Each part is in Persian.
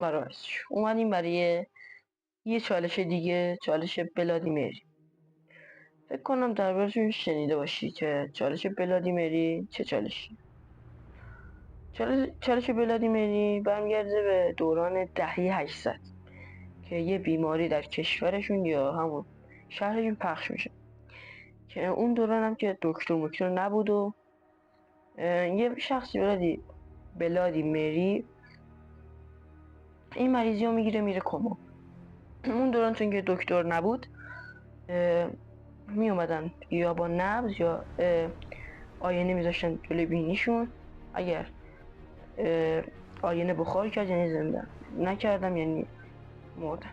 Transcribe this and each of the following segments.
براش اومدیم برای یه چالش دیگه، چالش ولادیمیر. فکر کنم دربارشون شنیده باشی که چالش ولادیمیری چه چالشی. چالش ولادیمیری برمیگرده به دوران دهه 800 که یه بیماری در کشورشون یا همون شهرشون پخش میشه، که اون دوران هم که دکتر نبود و یه شخصی ولادیمیری این مریضی رو میگیره میره کما. اون دوران چون که دکتر نبود می اومدن یا با نبض یا آینه میذاشتن جلوی بینیشون، اگر آینه بخار کرد یعنی زنده، نکردم یعنی مردن.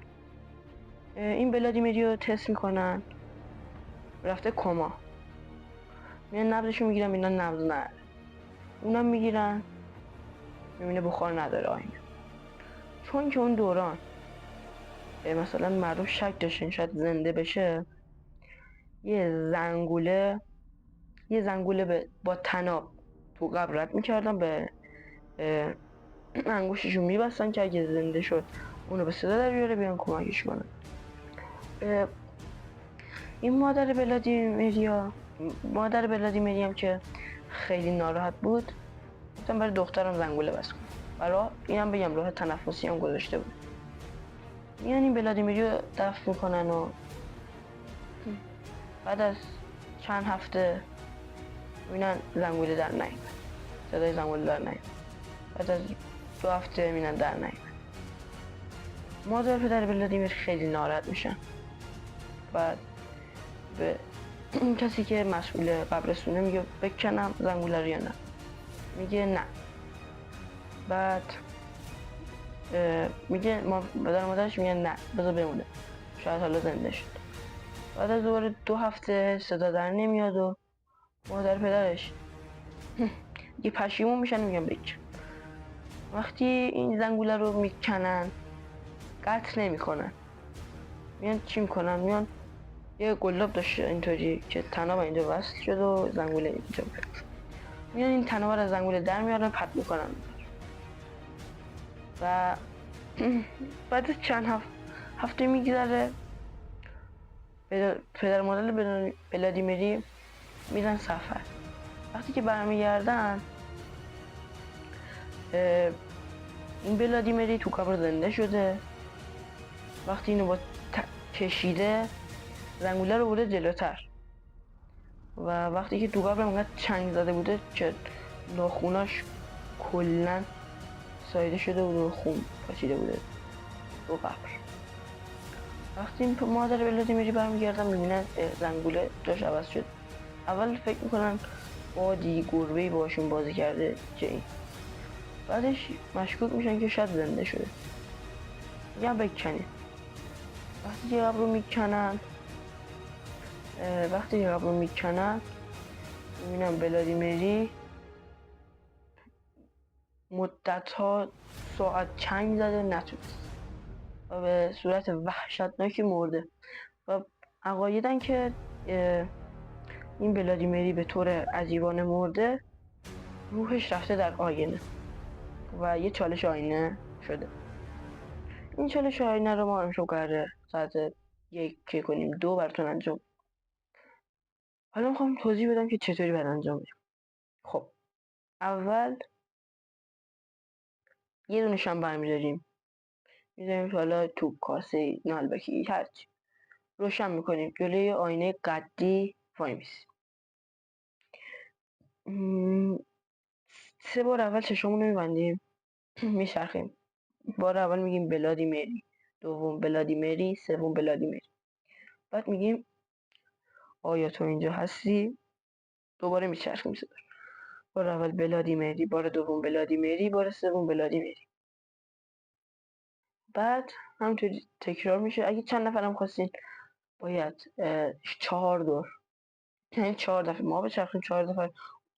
این ولادیمیری رو تست میکنن، رفته کما، میان نبضشو میگیرن اینا نبض نداره، اونم میگیرن میبینه بخار نداره آینه. چون که اون دوران مثلا مردم شک داشتن شاید زنده بشه، یه زنگوله با طناب تو قبر رد میکردن، به انگوششون میبستن که اگه زنده شد اونو به صدا در بیاره بیان کمکش کنن. این مادر ولادیمیری هم که خیلی ناراحت بود، گفتم برای دخترم زنگوله بس کن، برای اینم بگم راه تنفسی هم گذاشته بود. میان این ولادیمیری رو دفن میکنن و بعد از چند هفته میبینن زنگوله در نیامد، صدای زنگوله در نیامد. بعد از 2 هفته میبینن در نیامد. مادر پدر ولادیمیر خیلی ناراحت میشن. بعد به این کسی که مسئول قبرستونه میگه بکنم زنگوله رو یا نه، میگه نه. بعد میگه پدر مادرش میگه نه بذار بمونه شاید حالا زنده شد. بعد از دوباره 2 هفته صدا در نمیاد و مادر پدرش یه پشیمون میشن میگن بکن. وقتی این زنگوله رو میکنن قطع نمیکنن، میان چی میکنن، میان یه گلاب داشته اینطوری که طناب اینجا وصل شد و زنگوله اینجا بود، میان این طناب رو از زنگوله در میارن پرت میکنن و بعد از چند هفته میگذره پدر مادر ولادیمیری میرن سفر. وقتی که برمیگردن این ولادیمیری تو قبر زنده شده. وقتی اینو با کشیده زنگوله رو برده جلوتر و وقتی که تو قبر انقدر چنگ زده بوده که ناخوناش کلن سایده شده بود و خون پاشیده بوده تو قبر. وقتی این مادر ولادیمیری برمیگردن میبینن زنگوله داشت عوض شد. اول فکر میکنن بادی گربه‌ای باشون بازی کرده که این، بعدش مشکوک میشن که شاید زنده شده، یا بکنید. وقتی که قبر رو میکنن میبینم ولادیمیری مدت‌ها ساعت چنگ زده نتونست و به صورت وحشتناکی مرده و عقایدن که این ولادیمیری به طور عجیبانه مرده، روحش رفته در آینه و یه چالش آینه شده. این چالش آینه رو ما امشب قراره ساعت 1:02 براتون انجام. حالا میخوام توضیح بدم که چطوری باید انجام بدیم. خب اول یه دونه شم برمیداریم میذاریم حالا تو کاسه نالبکی هرچی، روشن میکنیم، جلوی آینه قدی وای میسیم. 3 بار اول چشمون رو میبندیم میچرخیم. بار اول میگیم ولادیمیری، دوم ولادیمیری، سوم ولادیمیری. بعد میگیم آیا تو اینجا هستی؟ دوباره میچرخیم 3 بار. بار اول ولادیمیری، بار دوم ولادیمیری، بار سوم ولادیمیری. بعد همینطوری تکرار میشه. اگه چند نفرم خواستین باید 4 دور، یعنی 4 دفعه ما بچرخیم،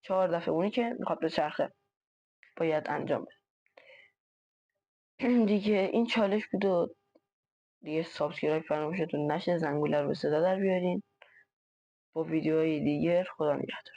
4 دفعه اونی که میخواد بچرخه باید انجام بده. دیگه این چالش بود و دیگه سابسکرایب فراموشتون نشه، زنگوله رو به صدا در بیارین. با ویدیوهای دیگر خدا نگهدار.